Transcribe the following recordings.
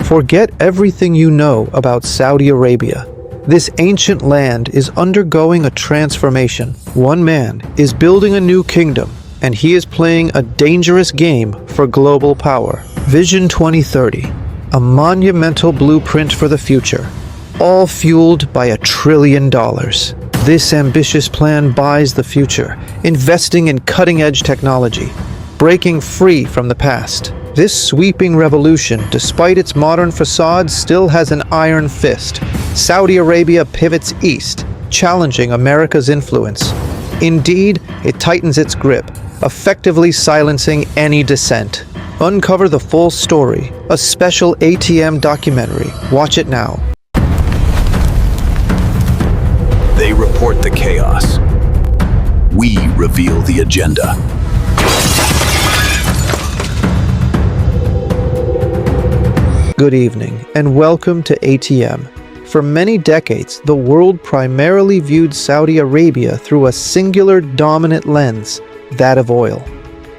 Forget everything you know about Saudi Arabia. This ancient land is undergoing a transformation. One man is building a new kingdom, and he is playing a dangerous game for global power. Vision 2030, a monumental blueprint for the future, all fueled by $1 trillion. This ambitious plan buys the future, investing in cutting-edge technology, breaking free from the past. This sweeping revolution, despite its modern facade, still has an iron fist. Saudi Arabia pivots east, challenging America's influence. Indeed, it tightens its grip, effectively silencing any dissent. Uncover the full story, a special ATM documentary. Watch it now. They report the chaos. We reveal the agenda. Good evening, and welcome to ATM. For many decades, the world primarily viewed Saudi Arabia through a singular dominant lens, that of oil.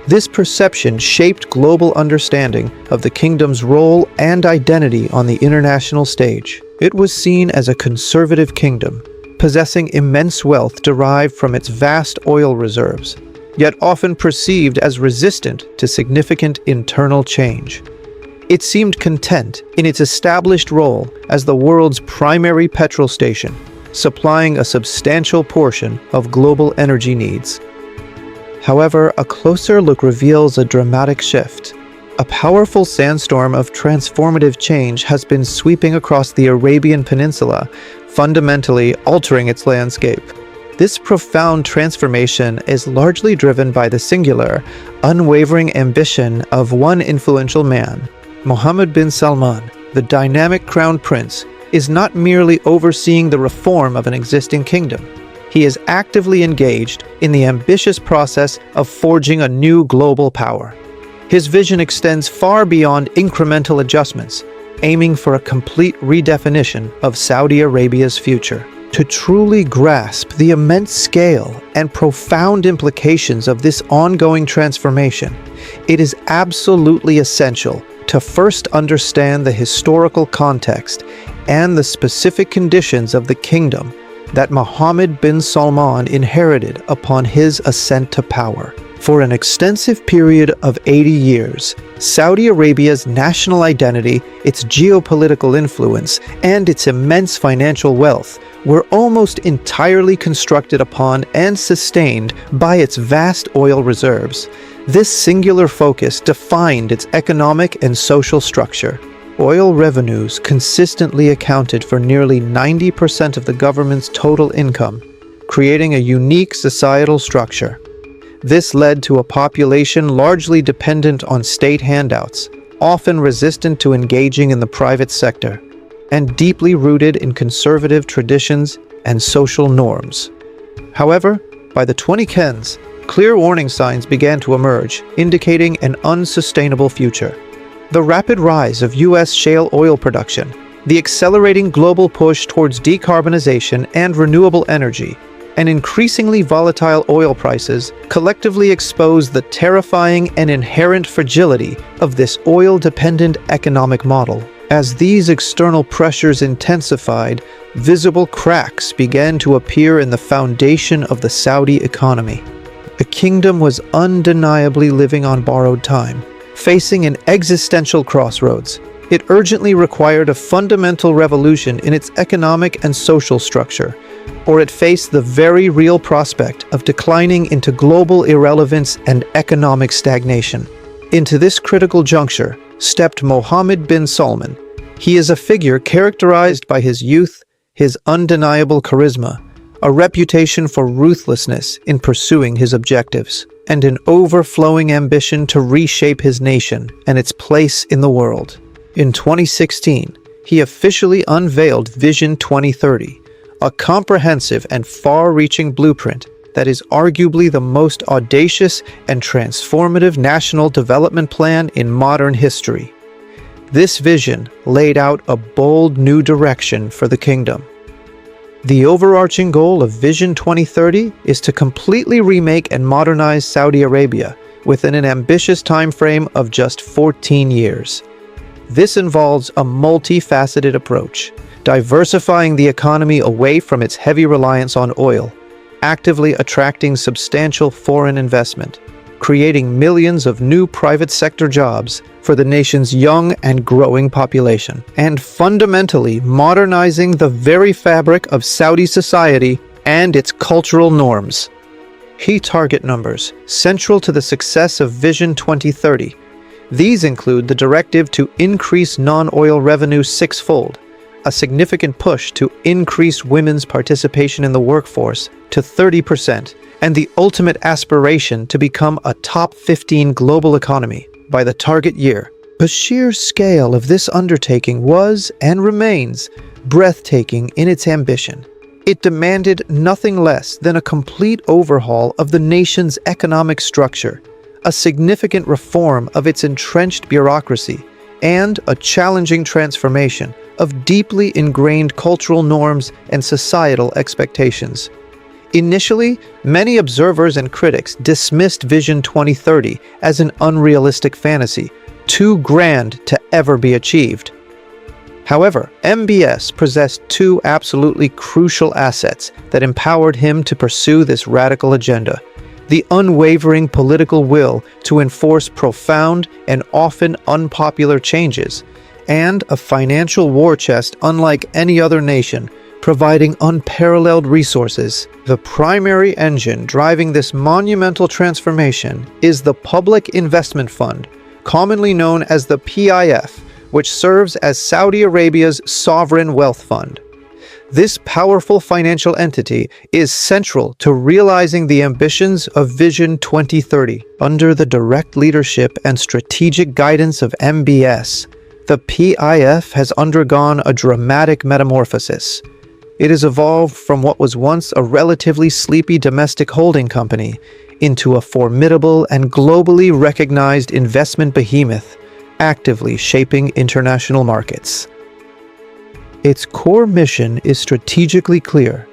This perception shaped global understanding of the kingdom's role and identity on the international stage. It was seen as a conservative kingdom, possessing immense wealth derived from its vast oil reserves, yet often perceived as resistant to significant internal change. It seemed content in its established role as the world's primary petrol station, supplying a substantial portion of global energy needs. However, a closer look reveals a dramatic shift. A powerful sandstorm of transformative change has been sweeping across the Arabian Peninsula, fundamentally altering its landscape. This profound transformation is largely driven by the singular, unwavering ambition of one influential man. Mohammed bin Salman, the dynamic crown prince, is not merely overseeing the reform of an existing kingdom. He is actively engaged in the ambitious process of forging a new global power. His vision extends far beyond incremental adjustments, aiming for a complete redefinition of Saudi Arabia's future. To truly grasp the immense scale and profound implications of this ongoing transformation, it is absolutely essential to first understand the historical context and the specific conditions of the kingdom that Mohammed bin Salman inherited upon his ascent to power. For an extensive period of 80 years, Saudi Arabia's national identity, its geopolitical influence, and its immense financial wealth were almost entirely constructed upon and sustained by its vast oil reserves. This singular focus defined its economic and social structure. Oil revenues consistently accounted for nearly 90% of the government's total income, creating a unique societal structure. This led to a population largely dependent on state handouts, often resistant to engaging in the private sector, and deeply rooted in conservative traditions and social norms. However, by the 2010s, clear warning signs began to emerge, indicating an unsustainable future. The rapid rise of U.S. shale oil production, the accelerating global push towards decarbonization and renewable energy, and increasingly volatile oil prices collectively expose the terrifying and inherent fragility of this oil-dependent economic model. As these external pressures intensified, visible cracks began to appear in the foundation of the Saudi economy. The kingdom was undeniably living on borrowed time, facing an existential crossroads. It urgently required a fundamental revolution in its economic and social structure, or it faced the very real prospect of declining into global irrelevance and economic stagnation. Into this critical juncture stepped Mohammed bin Salman. He is a figure characterized by his youth, his undeniable charisma, a reputation for ruthlessness in pursuing his objectives, and an overflowing ambition to reshape his nation and its place in the world. In 2016, he officially unveiled Vision 2030, a comprehensive and far-reaching blueprint that is arguably the most audacious and transformative national development plan in modern history. This vision laid out a bold new direction for the kingdom. The overarching goal of Vision 2030 is to completely remake and modernize Saudi Arabia within an ambitious time frame of just 14 years. This involves a multifaceted approach, diversifying the economy away from its heavy reliance on oil, actively attracting substantial foreign investment, creating millions of new private sector jobs for the nation's young and growing population, and fundamentally modernizing the very fabric of Saudi society and its cultural norms. Key target numbers central to the success of Vision 2030. These include the directive to increase non-oil revenue sixfold, a significant push to increase women's participation in the workforce to 30%, and the ultimate aspiration to become a top 15 global economy by the target year. The sheer scale of this undertaking was, and remains, breathtaking in its ambition. It demanded nothing less than a complete overhaul of the nation's economic structure, a significant reform of its entrenched bureaucracy, and a challenging transformation of deeply ingrained cultural norms and societal expectations. Initially, many observers and critics dismissed Vision 2030 as an unrealistic fantasy, too grand to ever be achieved. However, MBS possessed two absolutely crucial assets that empowered him to pursue this radical agenda: the unwavering political will to enforce profound and often unpopular changes, and a financial war chest unlike any other nation, providing unparalleled resources. The primary engine driving this monumental transformation is the Public Investment Fund, commonly known as the PIF, which serves as Saudi Arabia's sovereign wealth fund. This powerful financial entity is central to realizing the ambitions of Vision 2030. Under the direct leadership and strategic guidance of MBS, the PIF has undergone a dramatic metamorphosis. It has evolved from what was once a relatively sleepy domestic holding company into a formidable and globally recognized investment behemoth, actively shaping international markets. Its core mission is strategically clear: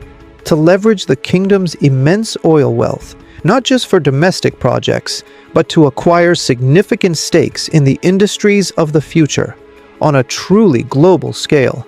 to leverage the kingdom's immense oil wealth, not just for domestic projects, but to acquire significant stakes in the industries of the future on a truly global scale.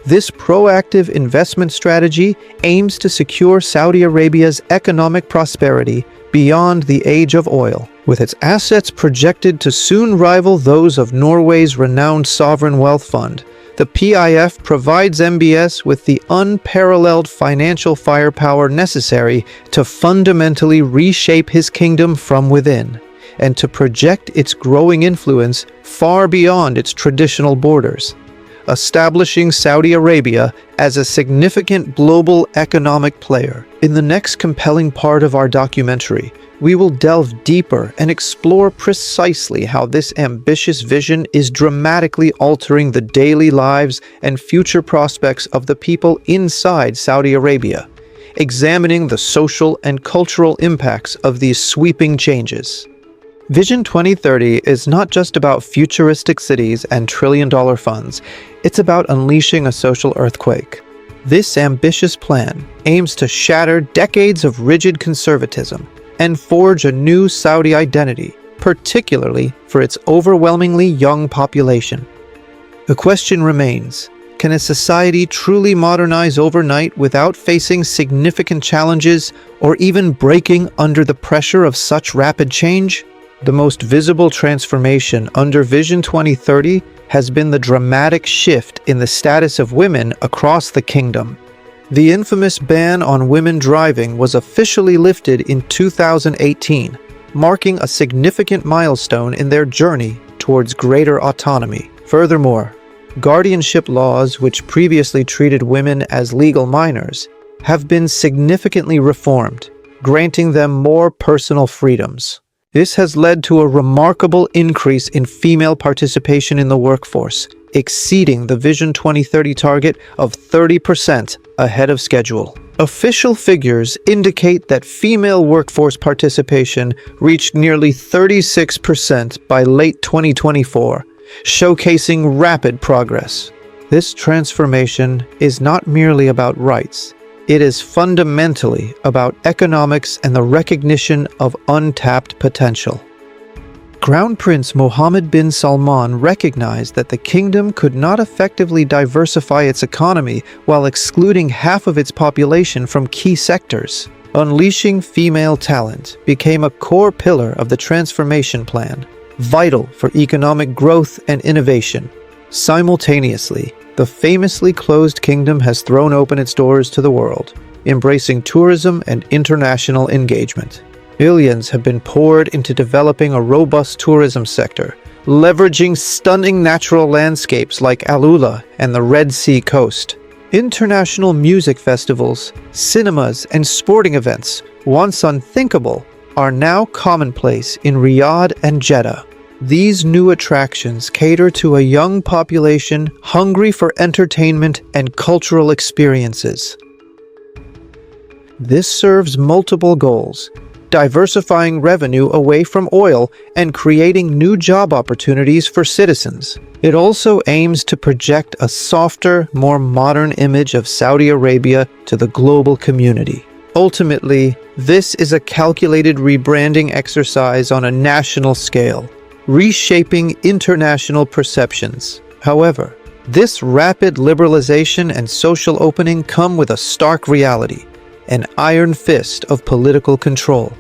This proactive investment strategy aims to secure Saudi Arabia's economic prosperity beyond the age of oil, with its assets projected to soon rival those of Norway's renowned sovereign wealth fund. The PIF provides MBS with the unparalleled financial firepower necessary to fundamentally reshape his kingdom from within, and to project its growing influence far beyond its traditional borders, establishing Saudi Arabia as a significant global economic player. In the next compelling part of our documentary, we will delve deeper and explore precisely how this ambitious vision is dramatically altering the daily lives and future prospects of the people inside Saudi Arabia, examining the social and cultural impacts of these sweeping changes. Vision 2030 is not just about futuristic cities and trillion-dollar funds. It's about unleashing a social earthquake. This ambitious plan aims to shatter decades of rigid conservatism and forge a new Saudi identity, particularly for its overwhelmingly young population. The question remains: can a society truly modernize overnight without facing significant challenges or even breaking under the pressure of such rapid change? The most visible transformation under Vision 2030 has been the dramatic shift in the status of women across the kingdom. The infamous ban on women driving was officially lifted in 2018, marking a significant milestone in their journey towards greater autonomy. Furthermore, guardianship laws, which previously treated women as legal minors, have been significantly reformed, granting them more personal freedoms. This has led to a remarkable increase in female participation in the workforce, exceeding the Vision 2030 target of 30% ahead of schedule. Official figures indicate that female workforce participation reached nearly 36% by late 2024, showcasing rapid progress. This transformation is not merely about rights. It is fundamentally about economics and the recognition of untapped potential. Crown Prince Mohammed bin Salman recognized that the kingdom could not effectively diversify its economy while excluding half of its population from key sectors. Unleashing female talent became a core pillar of the transformation plan, vital for economic growth and innovation. Simultaneously, the famously closed kingdom has thrown open its doors to the world, embracing tourism and international engagement. Billions have been poured into developing a robust tourism sector, leveraging stunning natural landscapes like Alula and the Red Sea coast. International music festivals, cinemas, and sporting events, once unthinkable, are now commonplace in Riyadh and Jeddah. These new attractions cater to a young population hungry for entertainment and cultural experiences. This serves multiple goals: diversifying revenue away from oil and creating new job opportunities for citizens. It also aims to project a softer, more modern image of Saudi Arabia to the global community. Ultimately, this is a calculated rebranding exercise on a national scale, reshaping international perceptions. However, this rapid liberalization and social opening come with a stark reality: an iron fist of political control.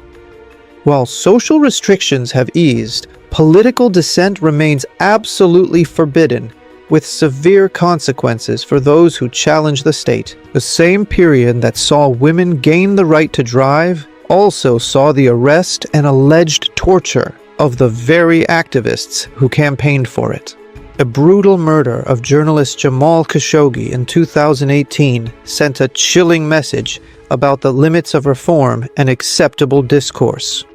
While social restrictions have eased, political dissent remains absolutely forbidden, with severe consequences for those who challenge the state. The same period that saw women gain the right to drive also saw the arrest and alleged torture of the very activists who campaigned for it. A brutal murder of journalist Jamal Khashoggi in 2018 sent a chilling message about the limits of reform and acceptable discourse.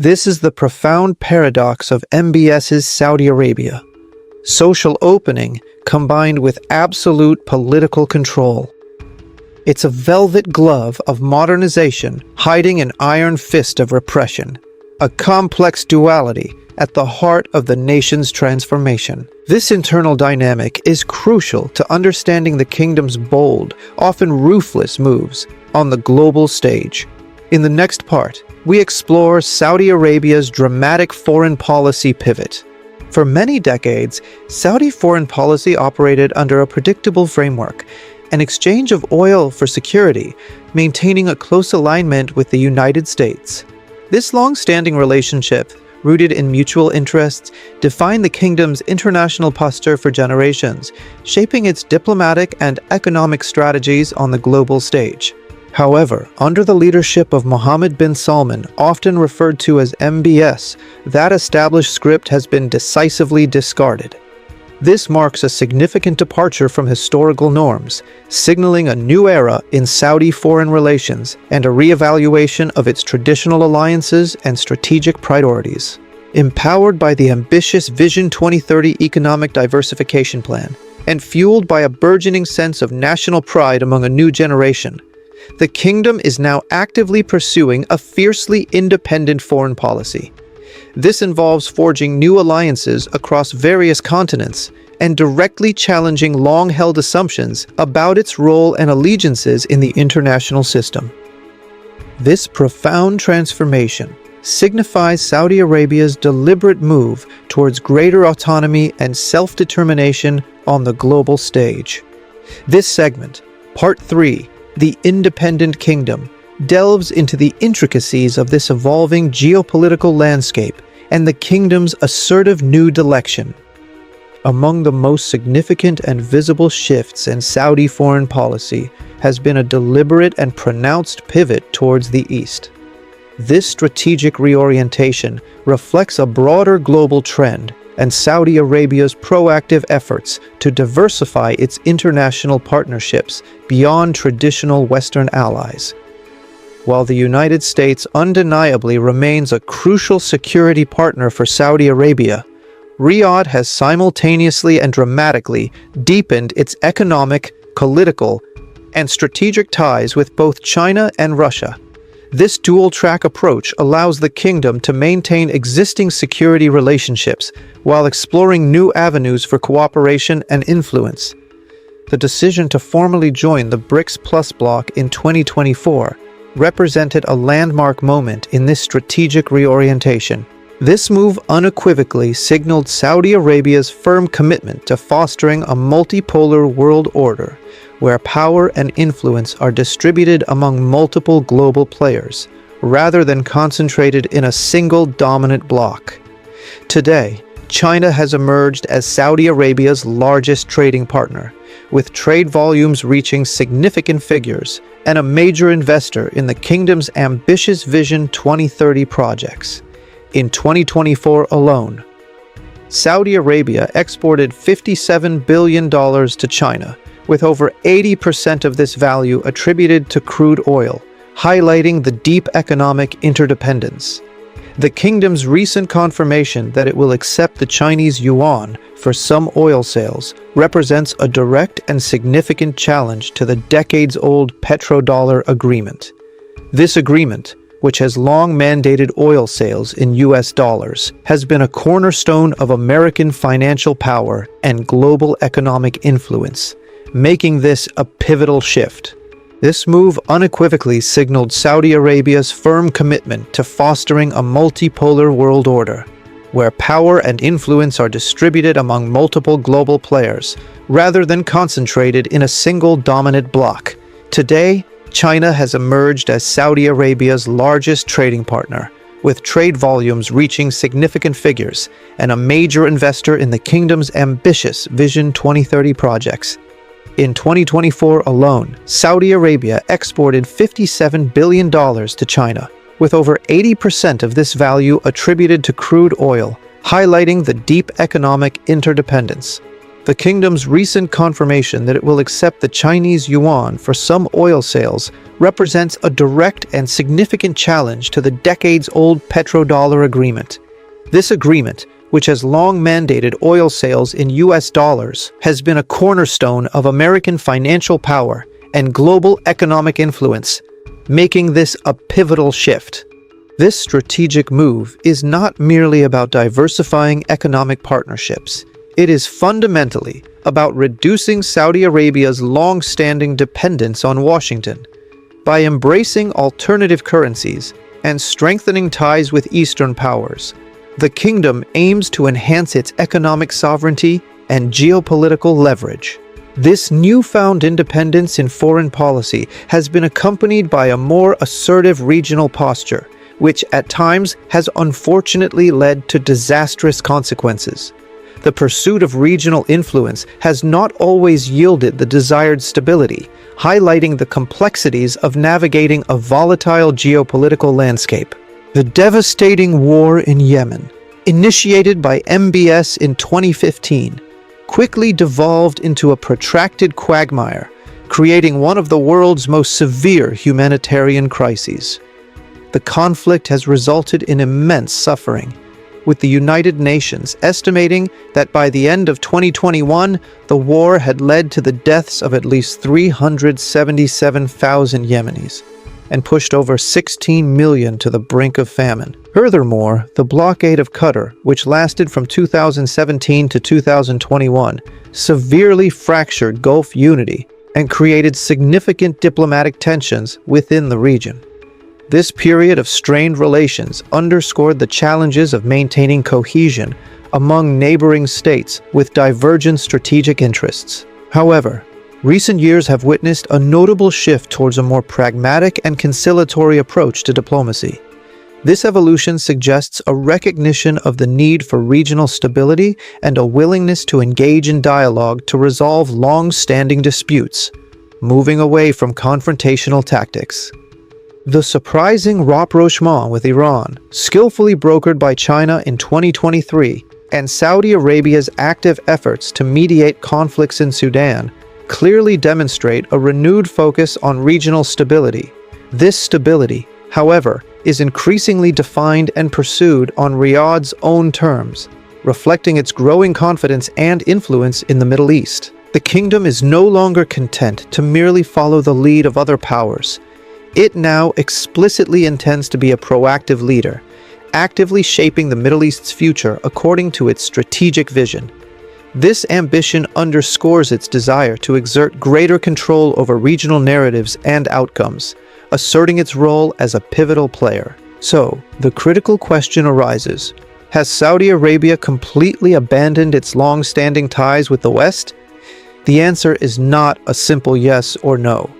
This is the profound paradox of MBS's Saudi Arabia: social opening combined with absolute political control. It's a velvet glove of modernization hiding an iron fist of repression, a complex duality at the heart of the nation's transformation. This internal dynamic is crucial to understanding the kingdom's bold, often ruthless moves on the global stage. In the next part, we explore Saudi Arabia's dramatic foreign policy pivot. For many decades, Saudi foreign policy operated under a predictable framework: an exchange of oil for security, maintaining a close alignment with the United States. This long-standing relationship, rooted in mutual interests, defined the kingdom's international posture for generations, shaping its diplomatic and economic strategies on the global stage. However, under the leadership of Mohammed bin Salman, often referred to as MBS, that established script has been decisively discarded. This marks a significant departure from historical norms, signaling a new era in Saudi foreign relations and a reevaluation of its traditional alliances and strategic priorities. Empowered by the ambitious Vision 2030 economic diversification plan, and fueled by a burgeoning sense of national pride among a new generation, the kingdom is now actively pursuing a fiercely independent foreign policy. This involves forging new alliances across various continents and directly challenging long-held assumptions about its role and allegiances in the international system. This profound transformation signifies Saudi Arabia's deliberate move towards greater autonomy and self-determination on the global stage. This segment, Part 3, The Independent Kingdom, delves into the intricacies of this evolving geopolitical landscape and the kingdom's assertive new direction. Among the most significant and visible shifts in Saudi foreign policy has been a deliberate and pronounced pivot towards the East. This strategic reorientation reflects a broader global trend and Saudi Arabia's proactive efforts to diversify its international partnerships beyond traditional Western allies. While the United States undeniably remains a crucial security partner for Saudi Arabia, Riyadh has simultaneously and dramatically deepened its economic, political, and strategic ties with both China and Russia. This dual-track approach allows the kingdom to maintain existing security relationships while exploring new avenues for cooperation and influence. The decision to formally join the BRICS Plus bloc in 2024 represented a landmark moment in this strategic reorientation. This move unequivocally signaled Saudi Arabia's firm commitment to fostering a multipolar world order, where power and influence are distributed among multiple global players, rather than concentrated in a single dominant bloc. Today, China has emerged as Saudi Arabia's largest trading partner, with trade volumes reaching significant figures and a major investor in the kingdom's ambitious Vision 2030 projects. In 2024 alone, Saudi Arabia exported $57 billion to China, with over 80% of this value attributed to crude oil, highlighting the deep economic interdependence. The kingdom's recent confirmation that it will accept the Chinese yuan for some oil sales represents a direct and significant challenge to the decades-old petrodollar agreement. This agreement, which has long mandated oil sales in US dollars, has been a cornerstone of American financial power and global economic influence, making this a pivotal shift. This move unequivocally signaled Saudi Arabia's firm commitment to fostering a multipolar world order, where power and influence are distributed among multiple global players, rather than concentrated in a single dominant bloc. Today, China has emerged as Saudi Arabia's largest trading partner, with trade volumes reaching significant figures and a major investor in the kingdom's ambitious Vision 2030 projects. In 2024 alone, Saudi Arabia exported $57 billion to China, with over 80% of this value attributed to crude oil, highlighting the deep economic interdependence. The kingdom's recent confirmation that it will accept the Chinese yuan for some oil sales represents a direct and significant challenge to the decades-old petrodollar agreement. This agreement, which has long mandated oil sales in US dollars, has been a cornerstone of American financial power and global economic influence, making this a pivotal shift. This strategic move is not merely about diversifying economic partnerships. It is fundamentally about reducing Saudi Arabia's long-standing dependence on Washington. By embracing alternative currencies and strengthening ties with Eastern powers, the kingdom aims to enhance its economic sovereignty and geopolitical leverage. This newfound independence in foreign policy has been accompanied by a more assertive regional posture, which at times has unfortunately led to disastrous consequences. The pursuit of regional influence has not always yielded the desired stability, highlighting the complexities of navigating a volatile geopolitical landscape. The devastating war in Yemen, initiated by MBS in 2015, quickly devolved into a protracted quagmire, creating one of the world's most severe humanitarian crises. The conflict has resulted in immense suffering, with the United Nations estimating that by the end of 2021, the war had led to the deaths of at least 377,000 Yemenis and pushed over 16 million to the brink of famine. Furthermore, the blockade of Qatar, which lasted from 2017 to 2021, severely fractured Gulf unity and created significant diplomatic tensions within the region. This period of strained relations underscored the challenges of maintaining cohesion among neighboring states with divergent strategic interests. However, recent years have witnessed a notable shift towards a more pragmatic and conciliatory approach to diplomacy. This evolution suggests a recognition of the need for regional stability and a willingness to engage in dialogue to resolve long-standing disputes, moving away from confrontational tactics. The surprising rapprochement with Iran, skillfully brokered by China in 2023, and Saudi Arabia's active efforts to mediate conflicts in Sudan clearly demonstrate a renewed focus on regional stability. This stability, however, is increasingly defined and pursued on Riyadh's own terms, reflecting its growing confidence and influence in the Middle East. The kingdom is no longer content to merely follow the lead of other powers. It now explicitly intends to be a proactive leader, actively shaping the Middle East's future according to its strategic vision. This ambition underscores its desire to exert greater control over regional narratives and outcomes, asserting its role as a pivotal player. So, the critical question arises: has Saudi Arabia completely abandoned its long-standing ties with the West? The answer is not a simple yes or no.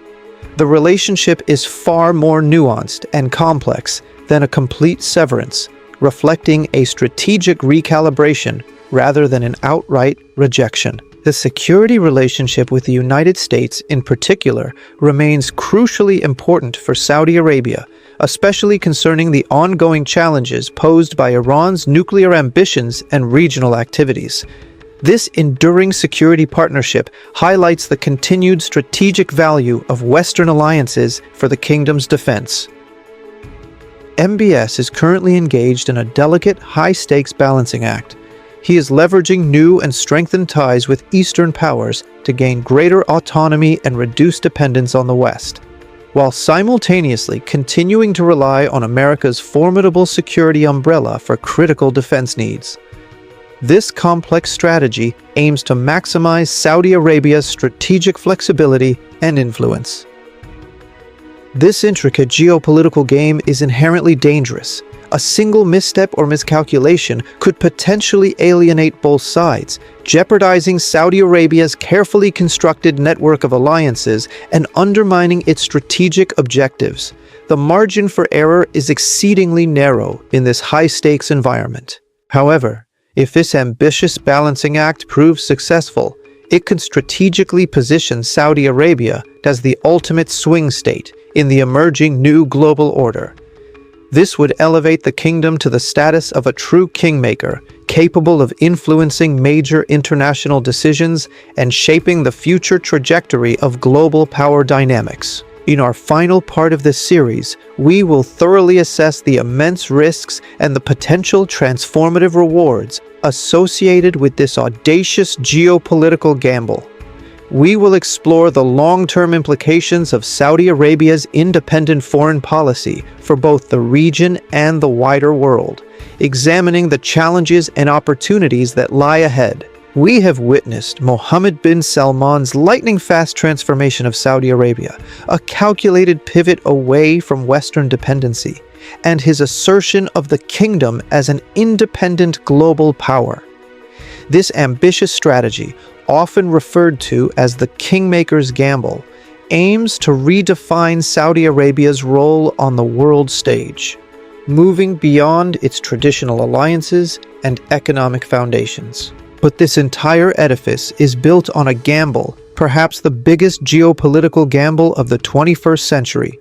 The relationship is far more nuanced and complex than a complete severance, reflecting a strategic recalibration rather than an outright rejection. The security relationship with the United States, in particular, remains crucially important for Saudi Arabia, especially concerning the ongoing challenges posed by Iran's nuclear ambitions and regional activities. This enduring security partnership highlights the continued strategic value of Western alliances for the kingdom's defense. MBS is currently engaged in a delicate, high-stakes balancing act. He is leveraging new and strengthened ties with Eastern powers to gain greater autonomy and reduce dependence on the West, while simultaneously continuing to rely on America's formidable security umbrella for critical defense needs. This complex strategy aims to maximize Saudi Arabia's strategic flexibility and influence. This intricate geopolitical game is inherently dangerous. A single misstep or miscalculation could potentially alienate both sides, jeopardizing Saudi Arabia's carefully constructed network of alliances and undermining its strategic objectives. The margin for error is exceedingly narrow in this high-stakes environment. However, if this ambitious balancing act proves successful, it could strategically position Saudi Arabia as the ultimate swing state in the emerging new global order. This would elevate the kingdom to the status of a true kingmaker, capable of influencing major international decisions and shaping the future trajectory of global power dynamics. In our final part of this series, we will thoroughly assess the immense risks and the potential transformative rewards associated with this audacious geopolitical gamble. We will explore the long-term implications of Saudi Arabia's independent foreign policy for both the region and the wider world, examining the challenges and opportunities that lie ahead. We have witnessed Mohammed bin Salman's lightning-fast transformation of Saudi Arabia, a calculated pivot away from Western dependency, and his assertion of the kingdom as an independent global power. This ambitious strategy, often referred to as the Kingmaker's Gamble, aims to redefine Saudi Arabia's role on the world stage, moving beyond its traditional alliances and economic foundations. But this entire edifice is built on a gamble, perhaps the biggest geopolitical gamble of the 21st century.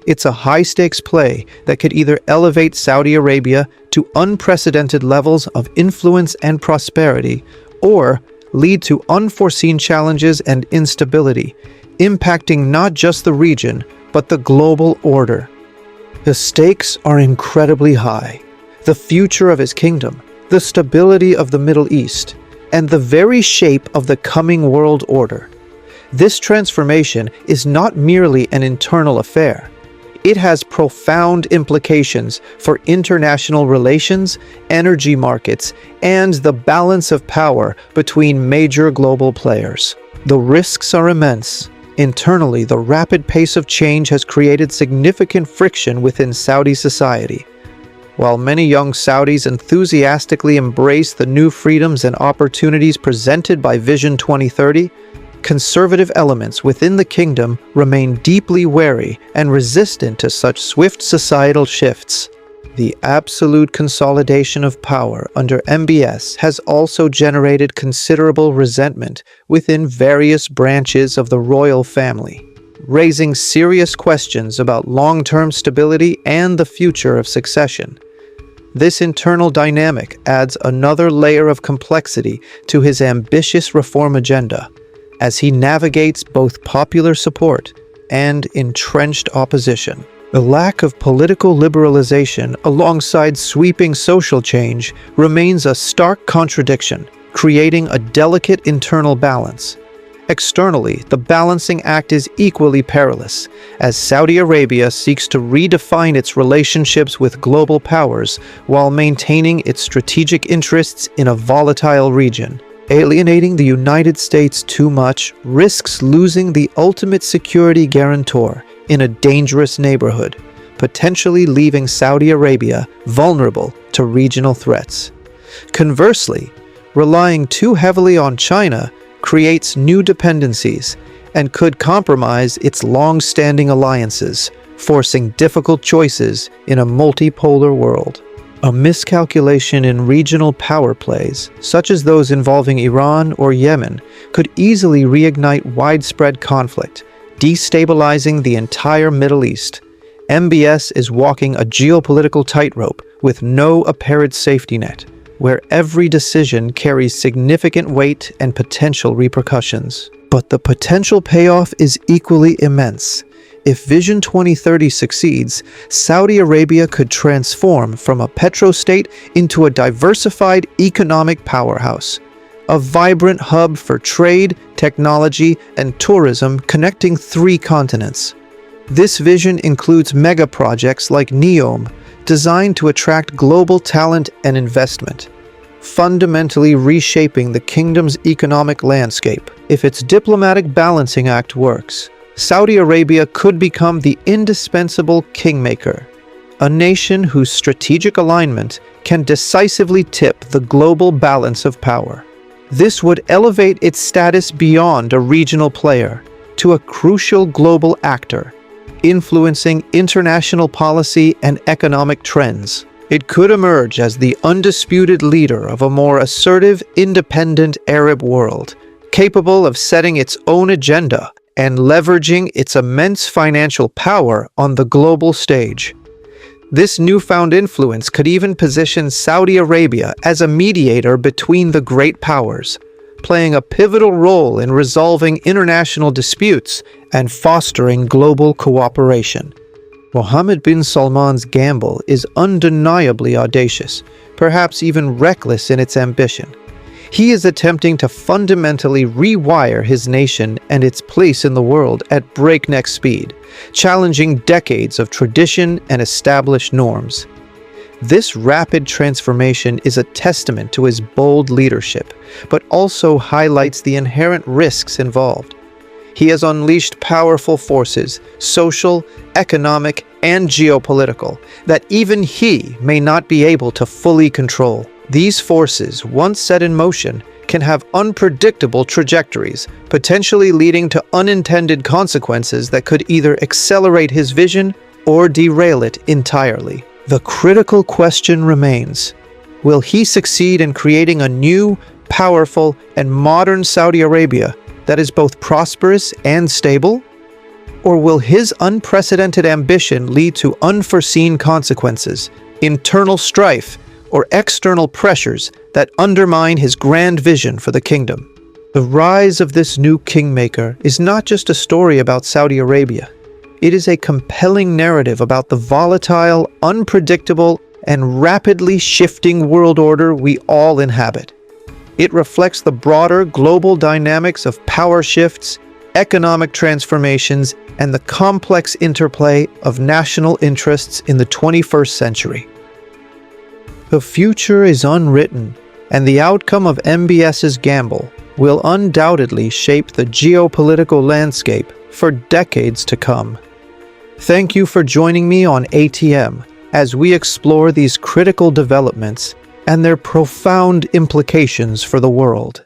It's a high-stakes play that could either elevate Saudi Arabia to unprecedented levels of influence and prosperity, or lead to unforeseen challenges and instability, impacting not just the region, but the global order. The stakes are incredibly high. The future of his kingdom, the stability of the Middle East, and the very shape of the coming world order. This transformation is not merely an internal affair. It has profound implications for international relations, energy markets, and the balance of power between major global players. The risks are immense. Internally, the rapid pace of change has created significant friction within Saudi society. While many young Saudis enthusiastically embrace the new freedoms and opportunities presented by Vision 2030, conservative elements within the kingdom remain deeply wary and resistant to such swift societal shifts. The absolute consolidation of power under MBS has also generated considerable resentment within various branches of the royal family, raising serious questions about long-term stability and the future of succession. This internal dynamic adds another layer of complexity to his ambitious reform agenda, as he navigates both popular support and entrenched opposition. The lack of political liberalization alongside sweeping social change remains a stark contradiction, creating a delicate internal balance. Externally, the balancing act is equally perilous, as Saudi Arabia seeks to redefine its relationships with global powers while maintaining its strategic interests in a volatile region. Alienating the United States too much risks losing the ultimate security guarantor, in a dangerous neighborhood, potentially leaving Saudi Arabia vulnerable to regional threats. Conversely, relying too heavily on China creates new dependencies and could compromise its long-standing alliances, forcing difficult choices in a multipolar world. A miscalculation in regional power plays, such as those involving Iran or Yemen, could easily reignite widespread conflict, destabilizing the entire Middle East. MBS is walking a geopolitical tightrope with no apparent safety net, where every decision carries significant weight and potential repercussions. But the potential payoff is equally immense. If Vision 2030 succeeds, Saudi Arabia could transform from a petrostate into a diversified economic powerhouse, a vibrant hub for trade, technology, and tourism connecting 3 continents. This vision includes mega projects like NEOM, designed to attract global talent and investment, fundamentally reshaping the kingdom's economic landscape. If its diplomatic balancing act works, Saudi Arabia could become the indispensable Kingmaker, a nation whose strategic alignment can decisively tip the global balance of power. This would elevate its status beyond a regional player to a crucial global actor, influencing international policy and economic trends. It could emerge as the undisputed leader of a more assertive, independent Arab world, capable of setting its own agenda and leveraging its immense financial power on the global stage. This newfound influence could even position Saudi Arabia as a mediator between the great powers, playing a pivotal role in resolving international disputes and fostering global cooperation. Mohammed bin Salman's gamble is undeniably audacious, perhaps even reckless in its ambition. He is attempting to fundamentally rewire his nation and its place in the world at breakneck speed, challenging decades of tradition and established norms. This rapid transformation is a testament to his bold leadership, but also highlights the inherent risks involved. He has unleashed powerful forces, social, economic, and geopolitical, that even he may not be able to fully control. These forces, once set in motion, can have unpredictable trajectories, potentially leading to unintended consequences that could either accelerate his vision or derail it entirely. The critical question remains: will he succeed in creating a new, powerful, and modern Saudi Arabia that is both prosperous and stable? Or will his unprecedented ambition lead to unforeseen consequences, internal strife, or external pressures that undermine his grand vision for the kingdom? The rise of this new kingmaker is not just a story about Saudi Arabia. It is a compelling narrative about the volatile, unpredictable, and rapidly shifting world order we all inhabit. It reflects the broader global dynamics of power shifts, economic transformations, and the complex interplay of national interests in the 21st century. The future is unwritten, and the outcome of MBS's gamble will undoubtedly shape the geopolitical landscape for decades to come. Thank you for joining me on ATM as we explore these critical developments and their profound implications for the world.